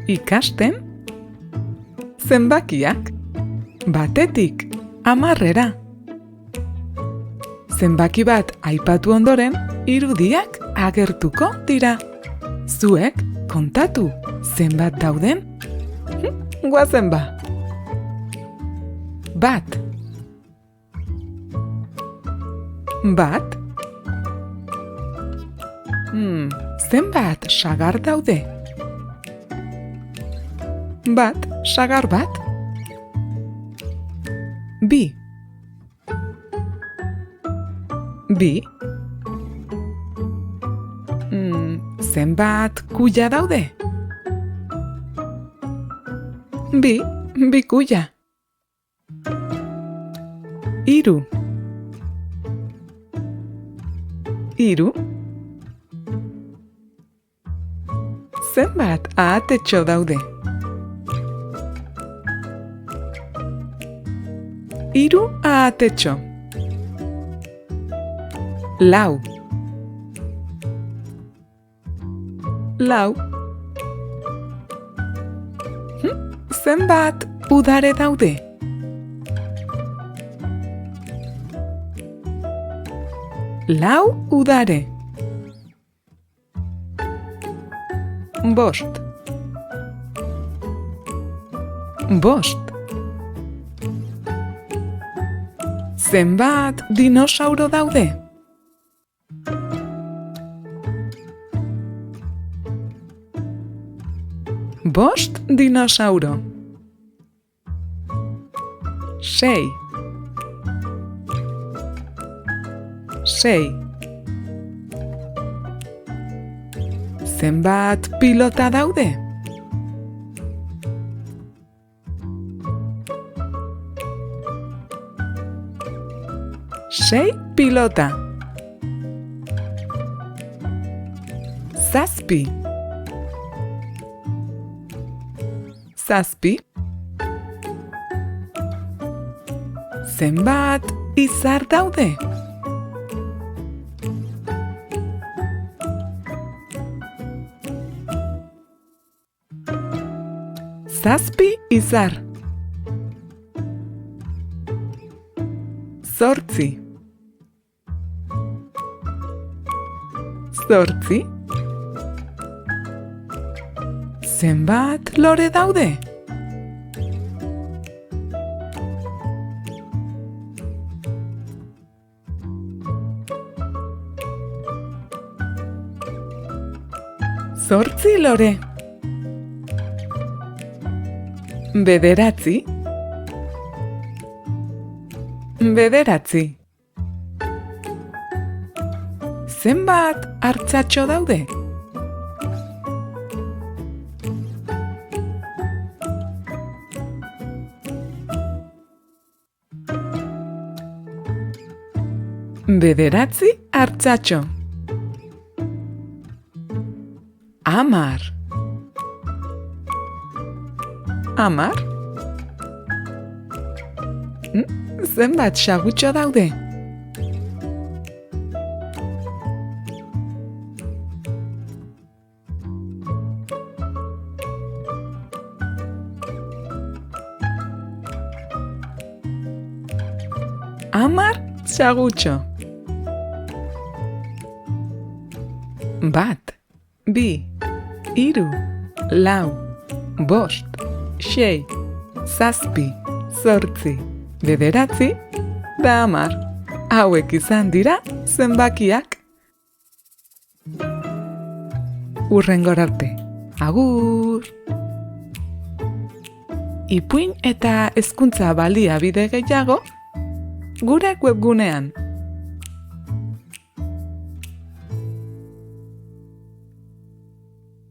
ikasten zenbakiak, batetik 10-era. Zenbaki bat aipatu ondoren, irudiak agertuko dira. Zuek kontatu zenbat dauden? Goazen ba. Bat. Bat. Zenbat sagar daude? Bat, sagar bat. Bi. Bi. Zenbat kuia daude? Bi kuia. Hiru. Hiru. Zenbat ahatetxo daude? Hiru ahatetxo. Lau. Lau. Zenbat udare daude? Lau udare. Bost. Bost. Zenbat dinosauro daude? Bost dinosauro. Sei. Sei. Zenbat pilota daude? Sei pilota. Zazpi. Zazpi. Zenbat izar daude? Zazpi izar. Zortzi. Zortzi. Zenbat lore daude? Zortzi lore. Bederatzi. Bederatzi. Zenbat artzatxo daude? Bederatzi artzatxo. 10. 10? Zenbat sagutxo daude? Hamar sagutxo. Bat, bi, hiru, lau, bost, sei, zazpi, zortzi, bederatzi, da 10. Hauek izan dira zenbakiak. Hurrengora arte. Agur! Ipuin eta hezkuntza baliabide gehiago gure webgunean.